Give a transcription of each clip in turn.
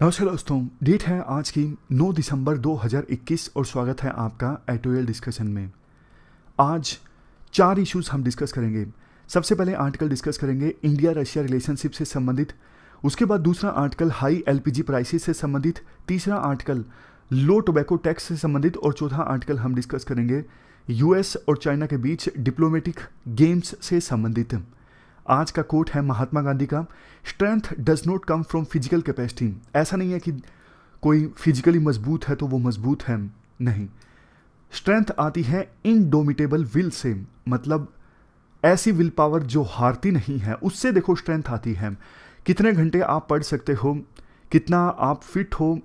नमस्कार दोस्तों, डेट है आज की 9 दिसंबर 2021 और स्वागत है आपका एटोयल डिस्कशन में। आज 4 इश्यूज हम डिस्कस करेंगे। सबसे पहले आर्टिकल डिस्कस करेंगे इंडिया रशिया रिलेशनशिप से संबंधित। उसके बाद दूसरा आर्टिकल हाई एलपीजी प्राइसेस से संबंधित। तीसरा आर्टिकल लो टोबैको टैक्स से संबंधित और चौथा आर्टिकल हम डिस्कस करेंगे यूएस और चाइना के बीच डिप्लोमेटिक गेम्स से संबंधित। आज का कोट है महात्मा गांधी का, strength does not come from physical capacity. ऐसा नहीं है कि कोई फिजिकली मजबूत है तो वो मजबूत है, नहीं। स्ट्रेंथ आती है इनडोमिटेबल विल से, मतलब ऐसी विल पावर जो हारती नहीं है, उससे देखो स्ट्रेंथ आती है। कितने घंटे आप पढ़ सकते हो, कितना आप फिट हो,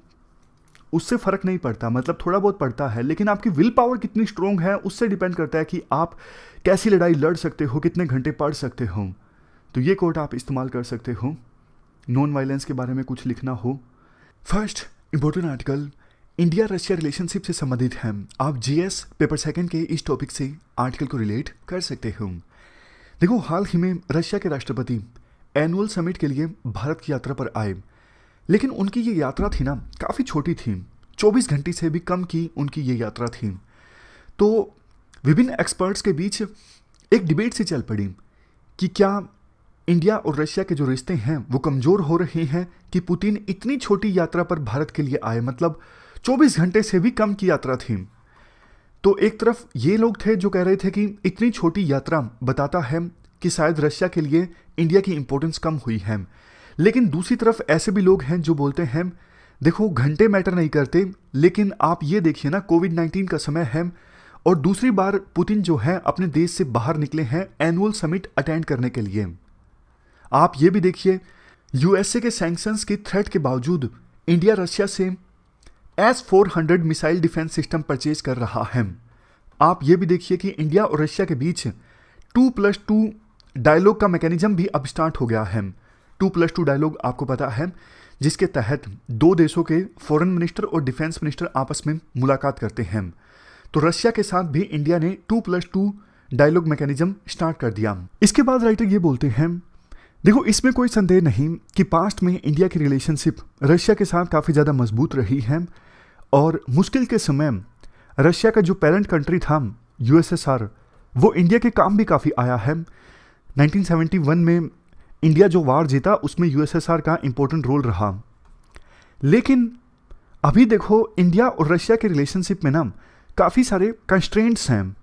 उससे फर्क नहीं पड़ता। मतलब थोड़ा बहुत पड़ता है, लेकिन आपकी विल पावर कितनी स्ट्रोंग है उससे डिपेंड करता है कि आप कैसी लड़ाई लड़ सकते हो, कितने घंटे पढ़ सकते हो। तो ये कोट आप इस्तेमाल कर सकते हो नॉन वायलेंस के बारे में कुछ लिखना हो। First important article India Russia relationship से संबंधित है। आप जीएस पेपर सेकंड के इस टॉपिक से आर्टिकल को रिलेट कर सकते हो। देखो, हाल ही में रशिया के राष्ट्रपति एनुअल समिट के लिए भारत की यात्रा पर आए, लेकिन उनकी ये यात्रा थी ना, काफ़ी छोटी थी। 24 घंटे से भी कम की उनकी ये यात्रा थी। तो विभिन्न एक्सपर्ट्स के बीच एक डिबेट सी चल पड़ी कि क्या इंडिया और रशिया के जो रिश्ते हैं वो कमज़ोर हो रहे हैं कि पुतिन इतनी छोटी यात्रा पर भारत के लिए आए। मतलब 24 घंटे से भी कम की यात्रा थी। तो एक तरफ ये लोग थे जो कह रहे थे कि इतनी छोटी यात्रा बताता है कि शायद रशिया के लिए इंडिया की इंपॉर्टेंस कम हुई है। लेकिन दूसरी तरफ ऐसे भी लोग हैं जो बोलते हैं देखो, घंटे मैटर नहीं करते, लेकिन आप ये देखिए ना, कोविड-19 का समय है और दूसरी बार पुतिन जो है अपने देश से बाहर निकले हैं एनुअल समिट अटेंड करने के लिए। आप ये भी देखिए, यूएसए के सैंक्शंस की थ्रेट के बावजूद इंडिया रशिया से S-400 missile defence system purchase कर रहा है। आप ये भी देखिए कि इंडिया और रशिया के बीच 2+2 डायलॉग का मैकेनिज्म भी अब स्टार्ट हो गया है। 2+2 डायलॉग आपको पता है, जिसके तहत दो देशों के फॉरेन मिनिस्टर और डिफेंस मिनिस्टर आपस में मुलाकात करते हैं। तो रशिया के साथ भी इंडिया ने 2+2 डायलॉग मैकेनिज्म स्टार्ट कर दिया। इसके बाद राइटर ये बोलते हैं, देखो, इसमें कोई संदेह नहीं कि पास्ट में इंडिया की रिलेशनशिप रशिया के साथ काफ़ी ज़्यादा मजबूत रही है और मुश्किल के समय रशिया का जो पेरेंट कंट्री था यूएसएसआर, वो इंडिया के काम भी काफ़ी आया है। 1971 में इंडिया जो वार जीता उसमें यूएसएसआर का इंपॉर्टेंट रोल रहा। लेकिन अभी देखो, इंडिया और रशिया के रिलेशनशिप में ना काफ़ी सारे कंस्ट्रेंट्स हैं।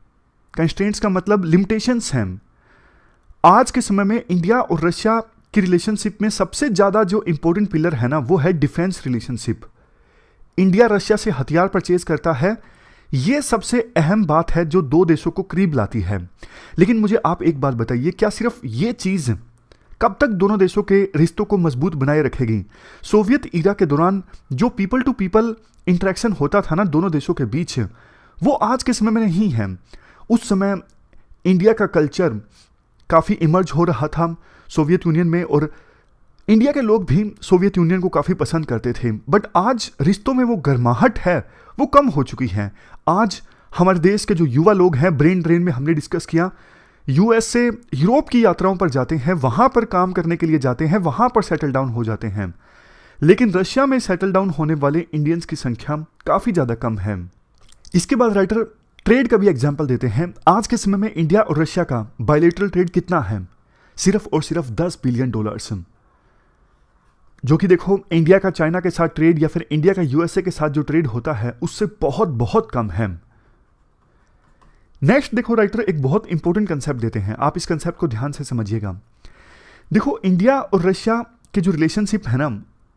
कंस्ट्रेंट्स का मतलब लिमिटेशंस हैं। आज के समय में इंडिया और रशिया की रिलेशनशिप में सबसे ज़्यादा जो इंपॉर्टेंट पिलर है ना, वो है डिफेंस रिलेशनशिप। इंडिया रशिया से हथियार परचेज करता है, ये सबसे अहम बात है जो दो देशों को करीब लाती है। लेकिन मुझे आप एक बात बताइए, क्या सिर्फ ये चीज़ कब तक दोनों देशों के रिश्तों को मजबूत बनाए रखेगी? सोवियत ईरा के दौरान जो पीपल टू पीपल इंटरेक्शन होता था ना दोनों देशों के बीच, वो आज के समय में नहीं है। उस समय इंडिया का कल्चर काफ़ी इमर्ज हो रहा था सोवियत यूनियन में, और इंडिया के लोग भी सोवियत यूनियन को काफ़ी पसंद करते थे। बट आज रिश्तों में वो गर्माहट है, वो कम हो चुकी है। आज हमारे देश के जो युवा लोग हैं, ब्रेन ड्रेन में हमने डिस्कस किया, यूएस से यूरोप की यात्राओं पर जाते हैं, वहाँ पर काम करने के लिए जाते हैं, वहाँ पर सेटल डाउन हो जाते हैं। लेकिन रशिया में सेटल डाउन होने वाले इंडियंस की संख्या काफ़ी ज़्यादा कम है। इसके बाद राइटर ट्रेड का भी एग्जाम्पल देते हैं। आज के समय में इंडिया और रशिया का बायलैटरल ट्रेड कितना है? सिर्फ और सिर्फ $10 बिलियन, जो कि देखो इंडिया का चाइना के साथ ट्रेड या फिर इंडिया का यूएसए के साथ जो ट्रेड होता है उससे बहुत बहुत कम है। नेक्स्ट देखो, राइटर एक बहुत इंपॉर्टेंट कंसेप्ट देते हैं, आप इस कंसेप्ट को ध्यान से समझिएगा। देखो, इंडिया और रशिया के जो रिलेशनशिप है ना,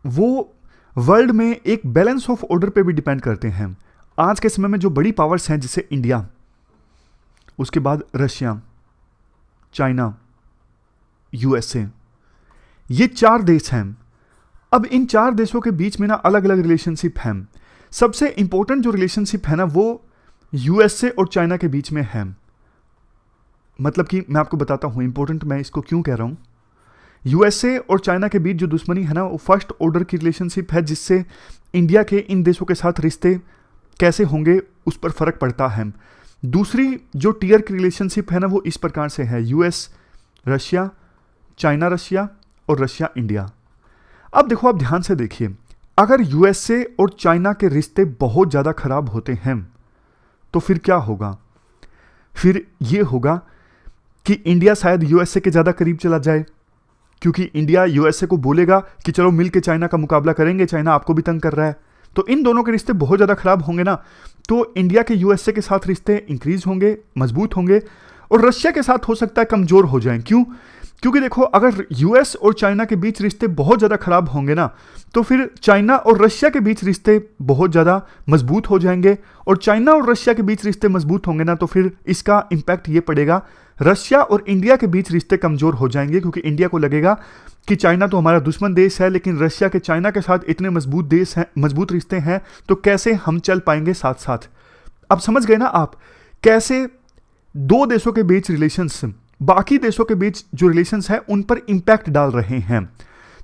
वो वर्ल्ड में एक बैलेंस ऑफ ऑर्डर पे भी डिपेंड करते हैं। आज के समय में जो बड़ी पावर्स हैं, जैसे इंडिया, उसके बाद रशिया, चाइना, यूएसए, ये 4 देश हैं। अब इन 4 देशों के बीच में ना अलग अलग रिलेशनशिप हैं। सबसे इंपॉर्टेंट जो रिलेशनशिप है ना, वो यूएसए और चाइना के बीच में है। मतलब कि मैं आपको बताता हूं इंपॉर्टेंट मैं इसको क्यों कह रहा हूं। यूएसए और चाइना के बीच जो दुश्मनी है ना, वो फर्स्ट ऑर्डर की रिलेशनशिप है, जिससे इंडिया के इन देशों के साथ रिश्ते कैसे होंगे उस पर फर्क पड़ता है। दूसरी जो टीयर की रिलेशनशिप है ना, वो इस प्रकार से है, यूएस रशिया, चाइना रशिया और रशिया इंडिया। अब देखो, आप ध्यान से देखिए, अगर यूएसए और चाइना के रिश्ते बहुत ज़्यादा खराब होते हैं तो फिर क्या होगा? फिर ये होगा कि इंडिया शायद यूएसए के ज़्यादा करीब चला जाए, क्योंकि इंडिया यूएसए को बोलेगा कि चलो मिलके चाइना का मुकाबला करेंगे, चाइना आपको भी तंग कर रहा है। तो इन दोनों के रिश्ते बहुत ज़्यादा खराब होंगे ना, तो इंडिया के यूएसए के साथ रिश्ते इंक्रीज होंगे, मजबूत होंगे, और रशिया के साथ हो सकता है कमज़ोर हो जाएं। क्यों? क्योंकि देखो, अगर यूएस और चाइना के बीच रिश्ते बहुत ज़्यादा खराब होंगे ना, तो फिर चाइना और रशिया के बीच रिश्ते बहुत ज़्यादा मजबूत हो जाएंगे, और चाइना और रशिया के बीच रिश्ते मजबूत होंगे ना, तो फिर इसका इम्पैक्ट ये पड़ेगा, रशिया और इंडिया के बीच रिश्ते कमज़ोर हो जाएंगे, क्योंकि इंडिया को लगेगा कि चाइना तो हमारा दुश्मन देश है, लेकिन रशिया के चाइना के साथ इतने मजबूत रिश्ते हैं, तो कैसे हम चल पाएंगे साथ साथ। अब समझ गए ना आप, कैसे दो देशों के बीच रिलेशंस बाकी देशों के बीच जो रिलेशंस है उन पर इंपैक्ट डाल रहे हैं।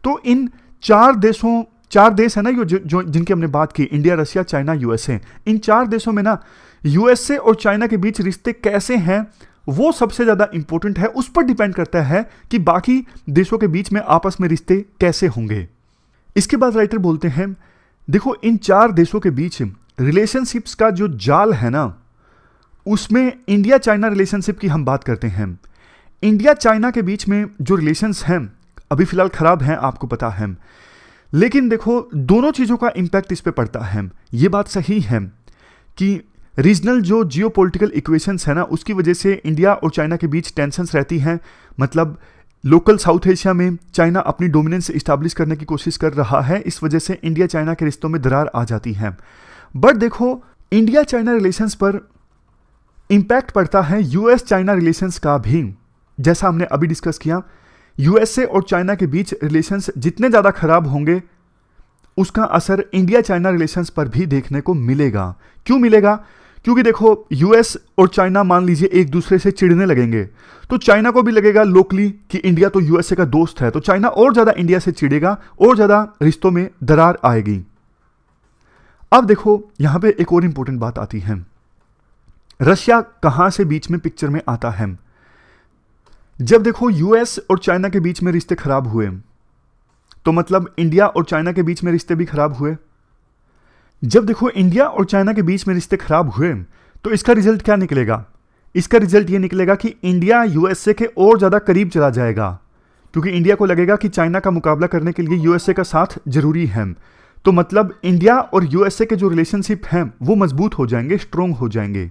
तो इन चार देश है ना जो जिनकी हमने बात की, इंडिया, रशिया, चाइना, यूएसए, इन चार देशों में ना यूएसए और चाइना के बीच रिश्ते कैसे हैं वो सबसे ज़्यादा इंपॉर्टेंट है। उस पर डिपेंड करता है कि बाकी देशों के बीच में आपस में रिश्ते कैसे होंगे। इसके बाद राइटर बोलते हैं, देखो इन चार देशों के बीच रिलेशनशिप्स का जो जाल है ना, उसमें इंडिया चाइना रिलेशनशिप की हम बात करते हैं। इंडिया चाइना के बीच में जो रिलेशंस हैं अभी फिलहाल खराब हैं, आपको पता है, लेकिन देखो दोनों चीज़ों का इंपैक्ट इस पे पड़ता है। ये बात सही है कि रीजनल जो जियोपॉलिटिकल इक्वेशंस है ना, उसकी वजह से इंडिया और चाइना के बीच टेंशंस रहती हैं। मतलब लोकल साउथ एशिया में चाइना अपनी डोमिनेंस इस्टेब्लिश करने की कोशिश कर रहा है, इस वजह से इंडिया चाइना के रिश्तों में दरार आ जाती है। बट देखो, इंडिया चाइना रिलेशंस पर इंपैक्ट पड़ता है यूएस चाइना रिलेशंस का भी। जैसा हमने अभी डिस्कस किया, यूएसए और चाइना के बीच रिलेशंस जितने ज़्यादा खराब होंगे उसका असर इंडिया चाइना रिलेशंस पर भी देखने को मिलेगा। क्यों मिलेगा? क्योंकि देखो, यूएस और चाइना मान लीजिए एक दूसरे से चिढ़ने लगेंगे, तो चाइना को भी लगेगा लोकली कि इंडिया तो यूएसए का दोस्त है, तो चाइना और ज़्यादा इंडिया से चिढ़ेगा और ज़्यादा रिश्तों में दरार आएगी। अब देखो, यहां पे एक और इंपॉर्टेंट बात आती है, रशिया कहां से बीच में पिक्चर में आता है। जब देखो यूएस और चाइना के बीच में रिश्ते खराब हुए, तो मतलब इंडिया और चाइना के बीच में रिश्ते भी खराब हुए। जब देखो इंडिया और चाइना के बीच में रिश्ते खराब हुए, तो इसका रिजल्ट क्या निकलेगा? इसका रिजल्ट ये निकलेगा कि इंडिया यूएसए के और ज़्यादा करीब चला जाएगा, क्योंकि इंडिया को लगेगा कि चाइना का मुकाबला करने के लिए यूएसए का साथ जरूरी है। तो मतलब इंडिया और यूएसए के जो रिलेशनशिप हैं वो मजबूत हो जाएंगे, स्ट्रोंग हो जाएंगे।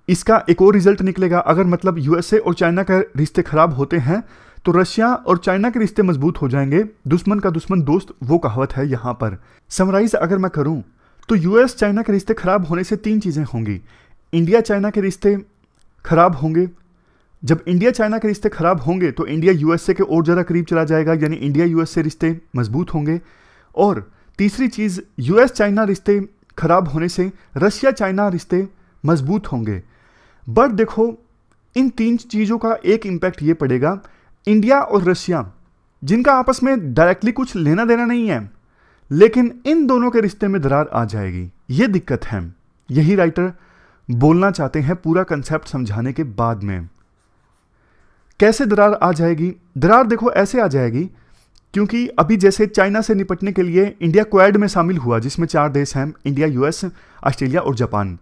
इसका एक और रिजल्ट निकलेगा, अगर मतलब यूएसए और चाइना के रिश्ते खराब होते हैं तो रशिया और चाइना के रिश्ते मजबूत हो जाएंगे। दुश्मन का दुश्मन दोस्त, वो कहावत है यहां पर। समराइज अगर मैं करूं तो यूएस चाइना के रिश्ते खराब होने से तीन चीजें होंगी। इंडिया चाइना के रिश्ते खराब होंगे। जब इंडिया चाइना के रिश्ते खराब होंगे तो इंडिया यूएसए के और ज़्यादा करीब चला जाएगा, यानी इंडिया यूएसए रिश्ते मजबूत होंगे। और तीसरी चीज़, यूएस चाइना रिश्ते खराब होने से रशिया चाइना रिश्ते मजबूत होंगे। बट देखो, इन तीन चीज़ों का एक इम्पैक्ट ये पड़ेगा, इंडिया और रशिया जिनका आपस में डायरेक्टली कुछ लेना देना नहीं है, लेकिन इन दोनों के रिश्ते में दरार आ जाएगी। ये दिक्कत है। यही राइटर बोलना चाहते हैं पूरा कंसेप्ट समझाने के बाद में। कैसे दरार आ जाएगी? दरार देखो ऐसे आ जाएगी, क्योंकि अभी जैसे चाइना से निपटने के लिए इंडिया क्वाड में शामिल हुआ, जिसमें 4 देश हैं, इंडिया, यूएस, ऑस्ट्रेलिया और जापान।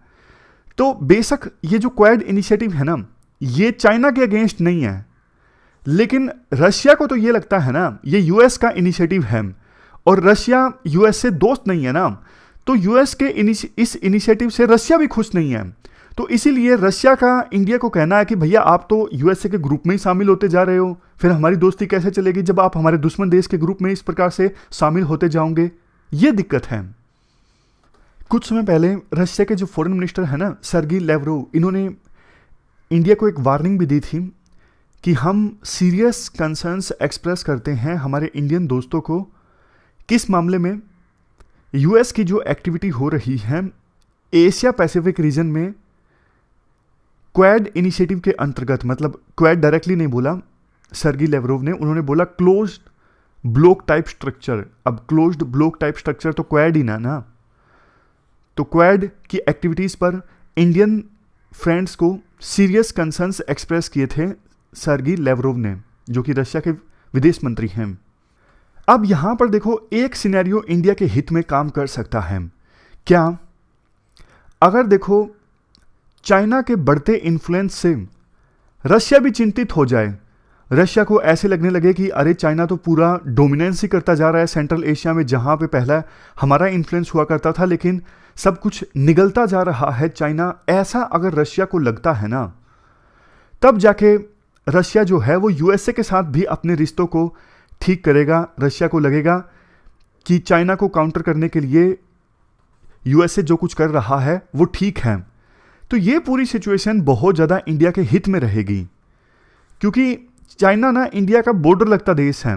तो बेशक ये जो क्वाड इनिशिएटिव है ना, ये चाइना के अगेंस्ट नहीं है, लेकिन रशिया को तो ये लगता है ना ये यूएस का इनिशिएटिव है, और रशिया यूएस से दोस्त नहीं है ना, तो यूएस के इस इनिशिएटिव से रशिया भी खुश नहीं है। तो इसीलिए रशिया का इंडिया को कहना है कि भैया आप तो यूएसए के ग्रुप में ही शामिल होते जा रहे हो, फिर हमारी दोस्ती कैसे चलेगी जब आप हमारे दुश्मन देश के ग्रुप में इस प्रकार से शामिल होते जाओगे। ये दिक्कत है। कुछ समय पहले रशिया के जो फॉरेन मिनिस्टर है ना, सर्गी लेवरोव, इन्होंने इंडिया को एक वार्निंग भी दी थी कि हम सीरियस कंसर्न्स एक्सप्रेस करते हैं हमारे इंडियन दोस्तों को, किस मामले में? यूएस की जो एक्टिविटी हो रही है एशिया पैसिफिक रीजन में क्वाड इनिशिएटिव के अंतर्गत, मतलब क्वाड डायरेक्टली नहीं बोला सर्गी लेवरोव ने, उन्होंने बोला क्लोज्ड ब्लॉक टाइप स्ट्रक्चर। अब क्लोज्ड ब्लॉक टाइप स्ट्रक्चर तो क्वाड ही ना, तो क्वाड की एक्टिविटीज़ पर इंडियन फ्रेंड्स को सीरियस कंसर्न्स एक्सप्रेस किए थे सर्गी लेवरोव ने, जो कि रशिया के विदेश मंत्री हैं। अब यहां पर देखो, एक सिनेरियो इंडिया के हित में काम कर सकता है क्या? अगर देखो चाइना के बढ़ते इन्फ्लुएंस से रशिया भी चिंतित हो जाए, रशिया को ऐसे लगने लगे कि अरे चाइना तो पूरा डोमिनेंस ही करता जा रहा है सेंट्रल एशिया में, जहां पे पहला हमारा इन्फ्लुएंस हुआ करता था, लेकिन सब कुछ निगलता जा रहा है चाइना, ऐसा अगर रशिया को लगता है ना, तब जाके रशिया जो है वो यूएसए के साथ भी अपने रिश्तों को ठीक करेगा। रशिया को लगेगा कि चाइना को काउंटर करने के लिए यूएसए जो कुछ कर रहा है वो ठीक है। तो ये पूरी सिचुएशन बहुत ज़्यादा इंडिया के हित में रहेगी, क्योंकि चाइना ना इंडिया का बॉर्डर लगता देश है।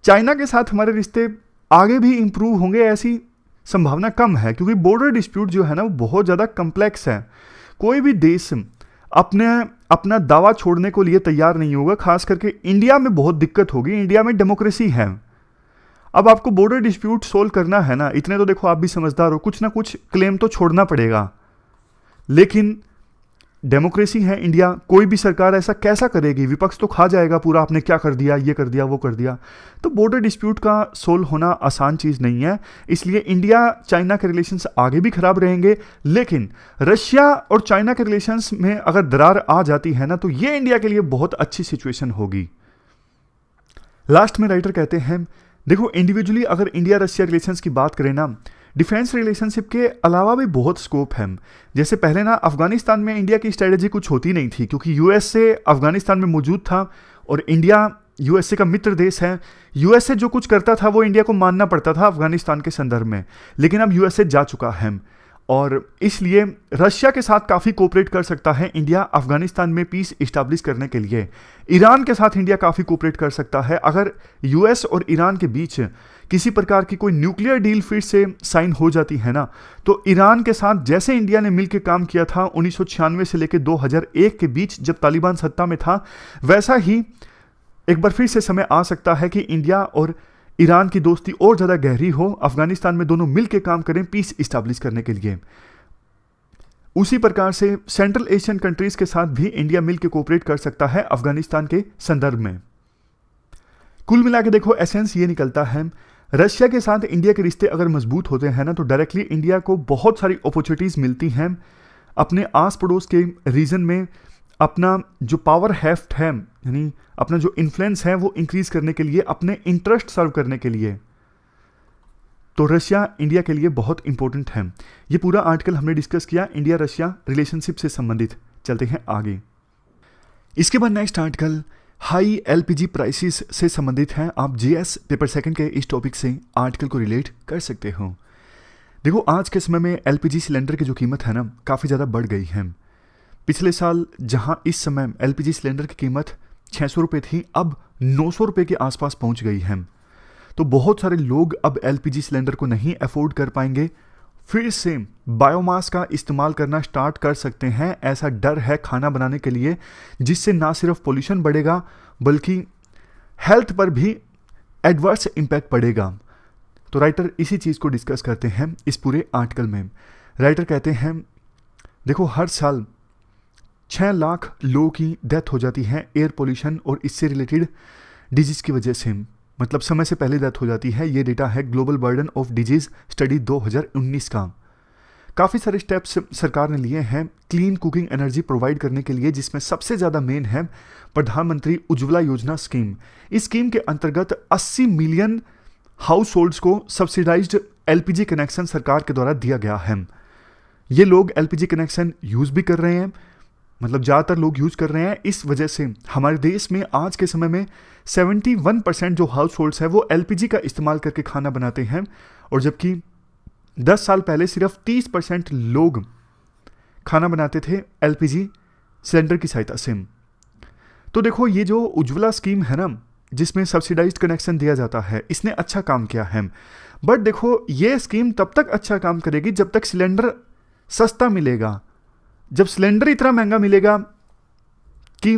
चाइना के साथ हमारे रिश्ते आगे भी इंप्रूव होंगे ऐसी संभावना कम है, क्योंकि बॉर्डर डिस्प्यूट जो है ना वो बहुत ज़्यादा कम्प्लेक्स है। कोई भी देश अपना दावा छोड़ने को लिए तैयार नहीं होगा, खास करके इंडिया में बहुत दिक्कत होगी। इंडिया में डेमोक्रेसी है। अब आपको बॉर्डर डिस्प्यूट सोल्व करना है ना, इतने तो देखो आप भी समझदार हो, कुछ ना कुछ क्लेम तो छोड़ना पड़ेगा। लेकिन डेमोक्रेसी है इंडिया, कोई भी सरकार ऐसा कैसा करेगी, विपक्ष तो खा जाएगा पूरा, आपने क्या कर दिया, ये कर दिया, वो कर दिया। तो बॉर्डर डिस्प्यूट का सोल्व होना आसान चीज़ नहीं है, इसलिए इंडिया चाइना के रिलेशंस आगे भी खराब रहेंगे। लेकिन रशिया और चाइना के रिलेशंस में अगर दरार आ जाती है ना, तो ये इंडिया के लिए बहुत अच्छी सिचुएशन होगी। लास्ट में राइटर कहते हैं, देखो इंडिविजुअली अगर इंडिया रशिया रिलेशंस की बात करें ना, डिफेंस रिलेशनशिप के अलावा भी बहुत स्कोप है। जैसे पहले ना अफगानिस्तान में इंडिया की स्ट्रेटेजी कुछ होती नहीं थी, क्योंकि यूएसए अफगानिस्तान में मौजूद था और इंडिया यूएसए का मित्र देश है। यूएसए जो कुछ करता था वो इंडिया को मानना पड़ता था अफगानिस्तान के संदर्भ में, लेकिन अब यूएसए जा चुका है और इसलिए रशिया के साथ काफ़ी कोऑपरेट कर सकता है इंडिया अफगानिस्तान में पीस इस्टेब्लिश करने के लिए। ईरान के साथ इंडिया काफ़ी कोऑपरेट कर सकता है। अगर यूएस और ईरान के बीच किसी प्रकार की कोई न्यूक्लियर डील फिर से साइन हो जाती है ना, तो ईरान के साथ जैसे इंडिया ने मिलकर काम किया था 1996 से लेकर 2001 के बीच जब तालिबान सत्ता में था, वैसा ही एक बार फिर से समय आ सकता है कि इंडिया और ईरान की दोस्ती और ज़्यादा गहरी हो, अफगानिस्तान में दोनों मिलकर काम करें पीस इस्टेब्लिश करने के लिए। उसी प्रकार से सेंट्रल एशियन कंट्रीज के साथ भी इंडिया मिलकर कोऑपरेट कर सकता है अफगानिस्तान के संदर्भ में। कुल मिला के देखो एसेंस ये निकलता है, रशिया के साथ इंडिया के रिश्ते अगर मजबूत होते हैं ना, तो डायरेक्टली इंडिया को बहुत सारी अपॉर्चुनिटीज़ मिलती हैं अपने आस पड़ोस के रीजन में अपना जो पावर हेफ्ट है, यानी अपना जो इन्फ्लुएंस है वो इंक्रीज करने के लिए, अपने इंटरेस्ट सर्व करने के लिए। तो रशिया इंडिया के लिए बहुत इंपॉर्टेंट है। ये पूरा आर्टिकल हमने डिस्कस किया इंडिया रशिया रिलेशनशिप से संबंधित। चलते हैं आगे। इसके बाद next article high LPG prices से संबंधित है। आप जीएस पेपर सेकंड के इस टॉपिक से आर्टिकल को रिलेट कर सकते हो। देखो आज के समय में एलपीजी सिलेंडर की जो कीमत है ना, काफ़ी ज़्यादा बढ़ गई है। पिछले साल जहां इस समय एलपीजी सिलेंडर की कीमत 600 रुपये थी, अब 900 रुपये के आसपास पहुंच गई है। तो बहुत सारे लोग अब एलपीजी सिलेंडर को नहीं अफोर्ड कर पाएंगे, फिर से बायोमास का इस्तेमाल करना स्टार्ट कर सकते हैं, ऐसा डर है खाना बनाने के लिए, जिससे ना सिर्फ पोल्यूशन बढ़ेगा बल्कि हेल्थ पर भी एडवर्स इम्पैक्ट पड़ेगा। तो राइटर इसी चीज़ को डिस्कस करते हैं इस पूरे आर्टिकल में। राइटर कहते हैं देखो हर साल 6 लाख लोगों की डेथ हो जाती है एयर पोल्यूशन और इससे रिलेटेड डिजीज़ की वजह से, मतलब समय से पहले डेथ हो जाती है। ये डेटा है global burden of disease study 2019 का। काफ़ी सारे स्टेप्स सरकार ने लिए हैं क्लीन कुकिंग एनर्जी प्रोवाइड करने के लिए, जिसमें सबसे ज़्यादा मेन है प्रधानमंत्री उज्ज्वला योजना स्कीम। इस स्कीम के अंतर्गत 80 मिलियन हाउस होल्ड्स को सब्सिडाइज्ड एलपीजी कनेक्शन सरकार के द्वारा दिया गया है। ये लोग एलपीजी कनेक्शन यूज़ भी कर रहे हैं, मतलब ज़्यादातर लोग यूज़ कर रहे हैं। इस वजह से हमारे देश में आज के समय में 71% जो हाउस होल्ड्स है वो एलपीजी का इस्तेमाल करके खाना बनाते हैं, और जबकि 10 साल पहले सिर्फ 30% लोग खाना बनाते थे एलपीजी सिलेंडर की सहायता से। तो देखो ये जो उज्ज्वला स्कीम है ना, जिसमें सब्सिडाइज्ड कनेक्शन दिया जाता है, इसने अच्छा काम किया है। बट देखो ये स्कीम तब तक अच्छा काम करेगी जब तक सिलेंडर सस्ता मिलेगा। जब सिलेंडर इतना महंगा मिलेगा कि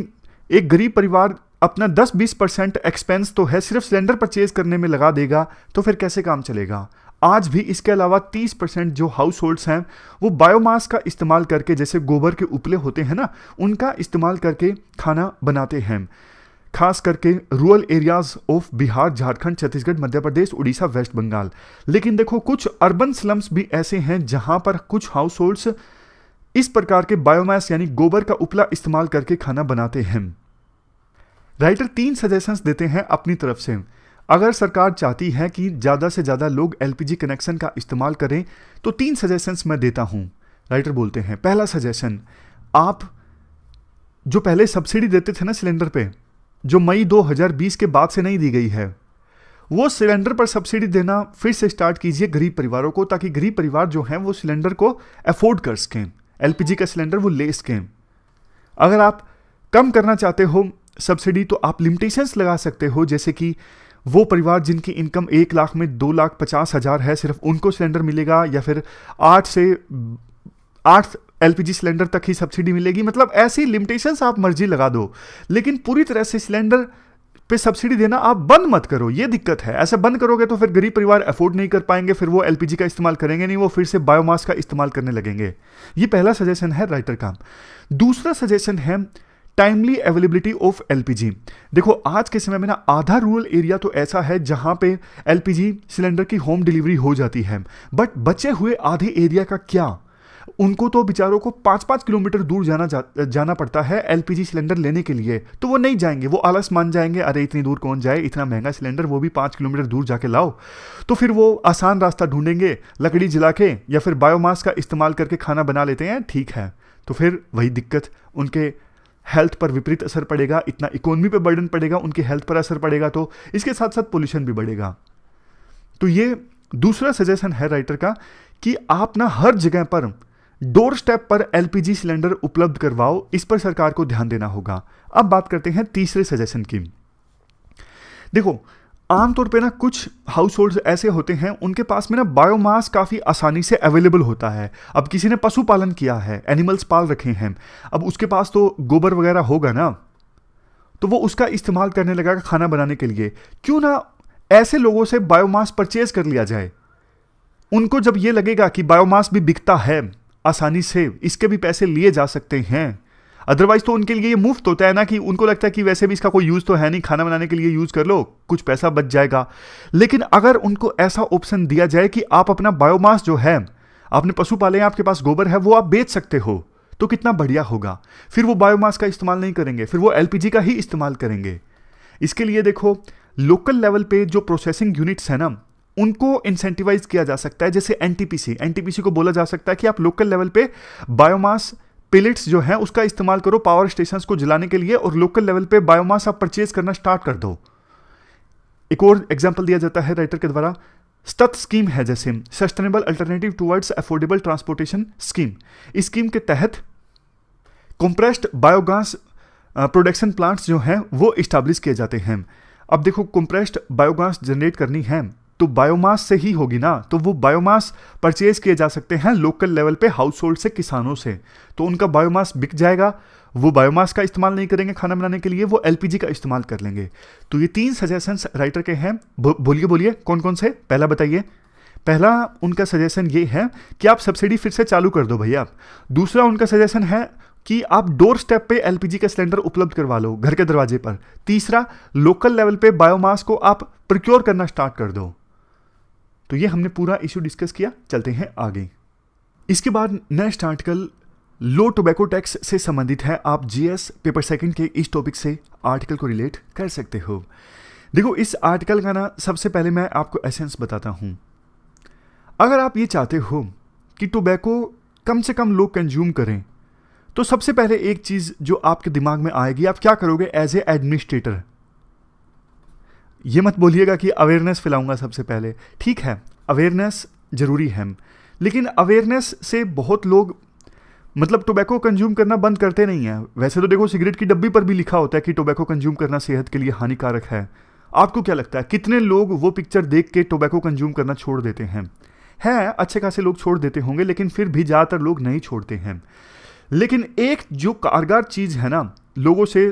एक गरीब परिवार अपना 10-20% एक्सपेंस तो है सिर्फ सिलेंडर परचेज करने में लगा देगा, तो फिर कैसे काम चलेगा। आज भी इसके अलावा 30% जो हाउस होल्ड्स हैं वो बायोमास का इस्तेमाल करके, जैसे गोबर के उपले होते हैं ना, उनका इस्तेमाल करके खाना बनाते हैं। खास करके rural areas of Bihar, Jharkhand, Chhattisgarh, Madhya Pradesh, Orissa, West Bengal. लेकिन देखो कुछ अर्बन स्लम्स भी ऐसे हैं जहां पर कुछ हाउस होल्ड्स इस प्रकार के बायोमास यानी गोबर का उपला इस्तेमाल करके खाना बनाते हैं। राइटर 3 सजेशंस देते हैं अपनी तरफ से। अगर सरकार चाहती है कि ज़्यादा से ज़्यादा लोग एलपीजी कनेक्शन का इस्तेमाल करें तो 3 सजेशंस मैं देता हूं। राइटर बोलते हैं, पहला सजेशन, आप जो पहले सब्सिडी देते थे ना सिलेंडर पे, जो मई 2020 के बाद से नहीं दी गई है, वो सिलेंडर पर सब्सिडी देना फिर से स्टार्ट कीजिए गरीब परिवारों को, ताकि गरीब परिवार जो हैं वो सिलेंडर को अफोर्ड कर सकें, एलपीजी का सिलेंडर वो ले सकें। अगर आप कम करना चाहते हो सब्सिडी तो आप लिमिटेशंस लगा सकते हो, जैसे कि वो परिवार जिनकी इनकम 1 लाख में 2,50,000 है सिर्फ उनको सिलेंडर मिलेगा, या फिर 8 से 8 एलपीजी सिलेंडर तक ही सब्सिडी मिलेगी। मतलब ऐसी लिमिटेशंस आप मर्जी लगा दो, लेकिन पूरी तरह से सिलेंडर पे सब्सिडी देना आप बंद मत करो। ये दिक्कत है, ऐसे बंद करोगे तो फिर गरीब परिवार अफोर्ड नहीं कर पाएंगे, फिर वो एलपीजी का इस्तेमाल करेंगे नहीं, वो फिर से बायोमास का इस्तेमाल करने लगेंगे। ये पहला सजेशन है राइटर का। दूसरा सजेशन है टाइमली अवेलेबिलिटी ऑफ एलपीजी। देखो आज के समय में ना आधा रूरल एरिया तो ऐसा है जहां पे एलपीजी सिलेंडर की होम डिलीवरी हो जाती है, बट बचे हुए आधे एरिया का क्या? उनको तो बेचारों को 5-5 किलोमीटर दूर जाना पड़ता है एलपीजी सिलेंडर लेने के लिए। तो वो नहीं जाएंगे, वो आलस मान जाएंगे, अरे इतनी दूर कौन जाए, इतना महंगा सिलेंडर, वो भी 5 किलोमीटर दूर जाके लाओ। तो फिर वो आसान रास्ता ढूंढेंगे, लकड़ी जला के या फिर बायोमास का इस्तेमाल करके खाना बना लेते हैं। ठीक है, तो फिर वही दिक्कत, उनके हेल्थ पर विपरीत असर पड़ेगा, इतना इकोनॉमी पे बर्डन पड़ेगा, उनकी हेल्थ पर असर पड़ेगा, तो इसके साथ साथ पोल्यूशन भी बढ़ेगा। तो ये दूसरा सजेशन है राइटर का कि आप ना हर जगह पर डोर स्टेप पर एलपीजी सिलेंडर उपलब्ध करवाओ, इस पर सरकार को ध्यान देना होगा। अब बात करते हैं तीसरे सजेशन की। देखो आमतौर पे ना कुछ हाउस होल्ड्स ऐसे होते हैं उनके पास में ना बायोमास काफ़ी आसानी से अवेलेबल होता है। अब किसी ने पशुपालन किया है, एनिमल्स पाल रखे हैं, अब उसके पास तो गोबर वगैरह होगा ना, तो वो उसका इस्तेमाल करने लगा खाना बनाने के लिए। क्यों ना ऐसे लोगों से बायोमास परचेज कर लिया जाए। उनको जब ये लगेगा कि बायोमास भी बिकता है आसानी से, इसके भी पैसे लिए जा सकते हैं, अदरवाइज तो उनके लिए ये मुफ्त होता है ना, कि उनको लगता है कि वैसे भी इसका कोई यूज़ तो है नहीं, खाना बनाने के लिए यूज़ कर लो, कुछ पैसा बच जाएगा। लेकिन अगर उनको ऐसा ऑप्शन दिया जाए कि आप अपना बायोमास जो है, आपने पशु पाले हैं, आपके पास गोबर है, वो आप बेच सकते हो, तो कितना बढ़िया होगा। फिर वो बायोमास का इस्तेमाल नहीं करेंगे, फिर वो एलपीजी का ही इस्तेमाल करेंगे। इसके लिए देखो लोकल लेवल पे जो प्रोसेसिंग यूनिट्स है ना, उनको इंसेंटिवाइज किया जा सकता है। जैसे एनटीपीसी को बोला जा सकता है कि आप लोकल लेवल पे बायोमास पेलेट्स जो है उसका इस्तेमाल करो पावर स्टेशंस को जलाने के लिए, और लोकल लेवल पे बायोमास आप परचेज करना स्टार्ट कर दो। एक और एग्जांपल दिया जाता है राइटर के द्वारा, STUT स्कीम है, जैसे sustainable alternative towards affordable transportation scheme. इस स्कीम के तहत कंप्रेस्ड बायोगैस प्रोडक्शन प्लांट्स जो हैं वो इस्टेब्लिश किए जाते हैं। अब देखो कंप्रेस्ड बायोगैस जनरेट करनी है तो बायोमास से ही होगी ना, तो वो बायोमास परचेज किए जा सकते हैं लोकल लेवल पे हाउस होल्ड से, किसानों से, तो उनका बायोमास बिक जाएगा। वो बायोमास का इस्तेमाल नहीं करेंगे खाना बनाने के लिए, वो एलपीजी का इस्तेमाल कर लेंगे। तो ये 3 सजेशंस राइटर के हैं। बोलिए कौन कौन से, पहला बताइए। पहला उनका सजेशन ये है कि आप सब्सिडी फिर से चालू कर दो भैया। दूसरा उनका सजेशन है कि आप डोर स्टेप पे एलपीजी का सिलेंडर उपलब्ध करवा लो, घर के दरवाजे पर। तीसरा, लोकल लेवल पे बायोमास को आप प्रोक्योर करना स्टार्ट कर दो। तो ये हमने पूरा इश्यू डिस्कस किया, चलते हैं आगे। इसके बाद नेक्स्ट आर्टिकल लो टोबैको टैक्स से संबंधित है। आप जीएस पेपर सेकंड के इस टॉपिक से आर्टिकल को रिलेट कर सकते हो। देखो इस आर्टिकल का ना सबसे पहले मैं आपको एसेंस बताता हूं। अगर आप ये चाहते हो कि टोबैको कम से कम लोग कंज्यूम करें, तो सबसे पहले एक चीज जो आपके दिमाग में आएगी, आप क्या करोगे एज ए एडमिनिस्ट्रेटर। ये मत बोलिएगा कि अवेयरनेस फैलाऊंगा सबसे पहले। ठीक है, अवेयरनेस जरूरी है, लेकिन अवेयरनेस से बहुत लोग मतलब टोबैको कंज्यूम करना बंद करते नहीं हैं। वैसे तो देखो सिगरेट की डब्बी पर भी लिखा होता है कि टोबैको कंज्यूम करना सेहत के लिए हानिकारक है। आपको क्या लगता है कितने लोग वो पिक्चर देख के टोबैको कंज्यूम करना छोड़ देते हैं? अच्छे खासे लोग छोड़ देते होंगे, लेकिन फिर भी ज़्यादातर लोग नहीं छोड़ते हैं। लेकिन एक जो कारगर चीज़ है ना लोगों से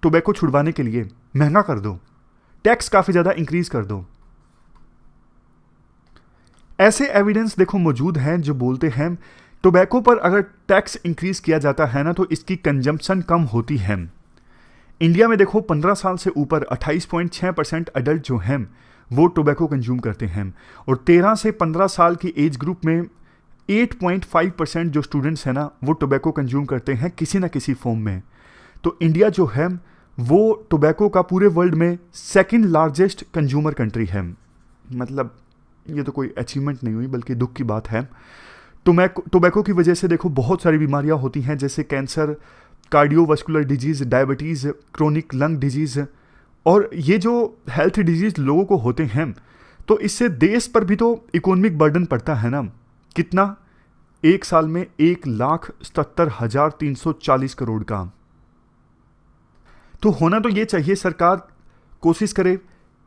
टोबैको छुड़वाने के लिए, महंगा कर दो, टैक्स काफ़ी ज़्यादा इंक्रीज कर दो। ऐसे एविडेंस देखो मौजूद हैं जो बोलते हैं टोबैको पर अगर टैक्स इंक्रीज किया जाता है ना तो इसकी कंजम्पशन कम होती है। इंडिया में देखो 15 साल से ऊपर 28.6% अडल्ट जो हैं वो टोबैको कंज्यूम करते हैं, और 13 से 15 साल की एज ग्रुप में 8.5% जो स्टूडेंट्स हैं ना वो टोबैको कंज्यूम करते हैं किसी ना किसी फॉर्म में। तो इंडिया जो है वो टोबैको का पूरे वर्ल्ड में सेकंड लार्जेस्ट कंज्यूमर कंट्री है। मतलब ये तो कोई अचीवमेंट नहीं हुई बल्कि दुख की बात है। टोबैको की वजह से देखो बहुत सारी बीमारियां होती हैं, जैसे cancer, cardiovascular disease, diabetes, chronic lung disease, और ये जो हेल्थ डिजीज़ लोगों को होते हैं तो इससे देश पर भी तो इकोनॉमिक बर्डन पड़ता है ना। कितना? एक साल में 1,77,340 करोड़ का। तो होना तो ये चाहिए, सरकार कोशिश करे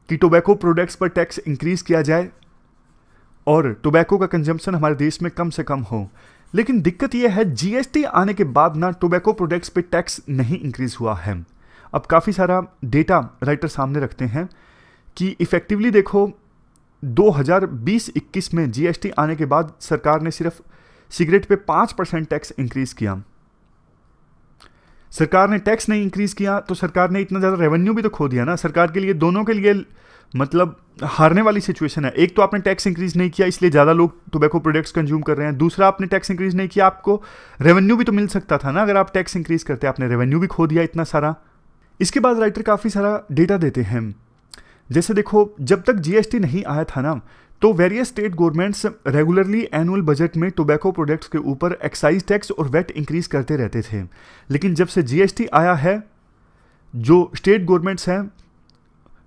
कि टोबैको प्रोडक्ट्स पर टैक्स इंक्रीज किया जाए और टोबैको का कंजम्पशन हमारे देश में कम से कम हो। लेकिन दिक्कत यह है जीएसटी आने के बाद ना टोबैको प्रोडक्ट्स पे टैक्स नहीं इंक्रीज हुआ है। अब काफ़ी सारा डेटा राइटर सामने रखते हैं कि इफेक्टिवली देखो 2020-21 में जीएसटी आने के बाद सरकार ने सिर्फ सिगरेट पे 5% टैक्स इंक्रीज किया। सरकार ने टैक्स नहीं इंक्रीज किया तो सरकार ने इतना ज़्यादा रेवेन्यू भी तो खो दिया ना। सरकार के लिए, दोनों के लिए मतलब हारने वाली सिचुएशन है। एक तो आपने टैक्स इंक्रीज नहीं किया इसलिए ज़्यादा लोग टोबैको प्रोडक्ट्स कंज्यूम कर रहे हैं, दूसरा आपने टैक्स इंक्रीज नहीं किया, आपको रेवेन्यू भी तो मिल सकता था ना अगर आप टैक्स इंक्रीज करते। आपने रेवेन्यू भी खो दिया इतना सारा। इसके बाद राइटर काफ़ी सारा डेटा देते हैं, जैसे देखो जब तक जीएसटी नहीं आया था ना तो various state governments regularly annual budget में टोबैको प्रोडक्ट्स के ऊपर एक्साइज टैक्स और वेट इंक्रीज करते रहते थे। लेकिन जब से जीएसटी आया है जो स्टेट गवर्नमेंट्स हैं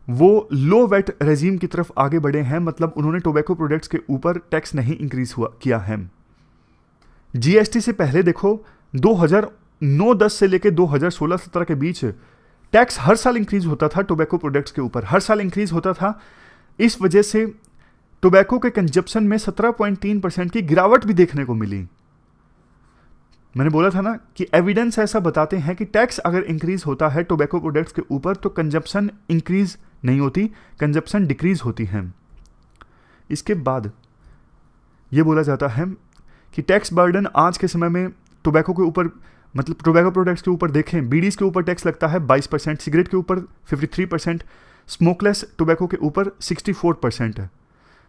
वो लो वेट रेजीम की तरफ आगे बढ़े हैं, मतलब उन्होंने टोबैको प्रोडक्ट्स के ऊपर टैक्स नहीं इंक्रीज किया है। जीएसटी से पहले देखो 2009-10 से लेकर 2016-17 के बीच टैक्स हर साल इंक्रीज होता था टोबैको प्रोडक्ट्स के ऊपर, हर साल इंक्रीज होता था। इस वजह से टोबैको के कंजप्शन में 17.3% की गिरावट भी देखने को मिली। मैंने बोला था ना कि एविडेंस ऐसा बताते हैं कि टैक्स अगर इंक्रीज होता है टोबैको प्रोडक्ट्स के ऊपर तो कंजप्शन इंक्रीज नहीं होती, कंजप्शन डिक्रीज होती है। इसके बाद ये बोला जाता है कि टैक्स बर्डन आज के समय में टोबैको के ऊपर, मतलब टोबैको प्रोडक्ट्स के ऊपर देखें, बीडीज के ऊपर टैक्स लगता है 22%, सिगरेट के ऊपर 53%, स्मोकलेस टोबैको के ऊपर 64% है।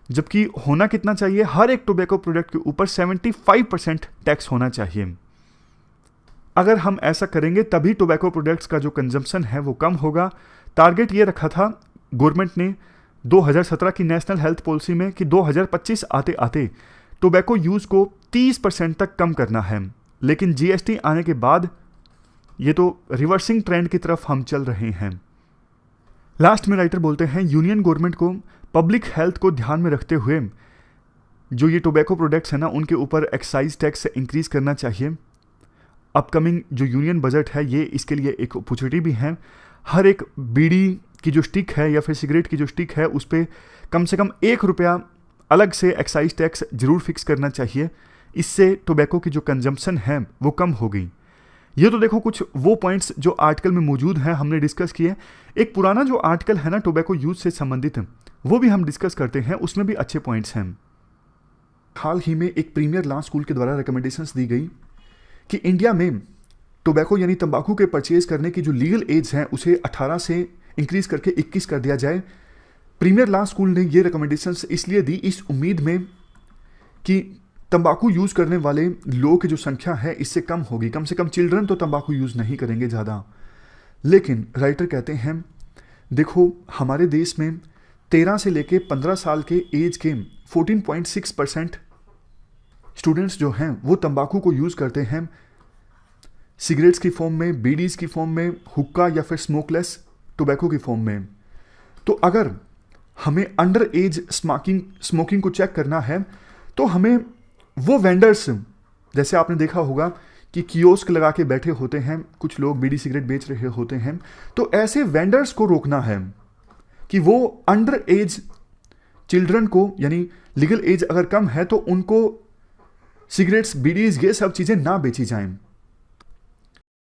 जबकि होना कितना चाहिए, हर एक टोबैको प्रोडक्ट के ऊपर 75% टैक्स होना चाहिए। अगर हम ऐसा करेंगे तभी टोबैको प्रोडक्ट्स का जो कंजम्पशन है वो कम होगा। टारगेट ये रखा था गवर्नमेंट ने 2017 की नेशनल हेल्थ पॉलिसी में कि 2025 आते आते टोबैको यूज़ को 30% तक कम करना है। लेकिन जीएसटी आने के बाद ये तो रिवर्सिंग ट्रेंड की तरफ हम चल रहे हैं। लास्ट में राइटर बोलते हैं यूनियन गवर्नमेंट को पब्लिक हेल्थ को ध्यान में रखते हुए जो ये टोबैको प्रोडक्ट्स हैं ना उनके ऊपर एक्साइज टैक्स इंक्रीज करना चाहिए। अपकमिंग जो यूनियन बजट है ये इसके लिए एक अपॉर्चुनिटी भी है। हर एक बीड़ी की जो स्टिक है या फिर सिगरेट की जो स्टिक है उस पर कम से कम ₹1 अलग से एक्साइज टैक्स जरूर फिक्स करना चाहिए। इससे टोबैको की जो कंजम्पशन है वो कम हो गई। ये तो देखो कुछ वो पॉइंट्स जो आर्टिकल में मौजूद हैं हमने डिस्कस किए। एक पुराना जो आर्टिकल है ना टोबैको यूज से संबंधित वो भी हम डिस्कस करते हैं, उसमें भी अच्छे पॉइंट्स हैं। हाल ही में एक प्रीमियर लॉ स्कूल के द्वारा रिकमेंडेशंस दी गई कि इंडिया में टोबैको यानी तंबाकू के परचेज करने की जो लीगल एज है उसे 18 से इंक्रीज करके 21 कर दिया जाए। प्रीमियर लॉ स्कूल ने ये रिकमेंडेशंस इसलिए दी इस उम्मीद में कि तंबाकू यूज़ करने वाले लोगों की जो संख्या है इससे कम होगी, कम से कम चिल्ड्रन तो तंबाकू यूज़ नहीं करेंगे ज़्यादा। लेकिन राइटर कहते हैं देखो हमारे देश में 13 से लेके 15 साल के एज के 14.6% स्टूडेंट्स जो हैं वो तंबाकू को यूज़ करते हैं, सिगरेट्स की फॉर्म में, बीडीज़ की फॉर्म में, हुक्का या फिर स्मोकलेस टोबैको की फॉर्म में। तो अगर हमें अंडर एज स्मोकिंग को चेक करना है तो हमें वो वेंडर्स, जैसे आपने देखा होगा कि कियोस्क लगा के बैठे होते हैं कुछ लोग बीड़ी सिगरेट बेच रहे होते हैं, तो ऐसे वेंडर्स को रोकना है कि वो अंडर एज चिल्ड्रन को, यानी लीगल एज अगर कम है तो उनको सिगरेट्स, बीडीज ये सब चीज़ें ना बेची जाएं।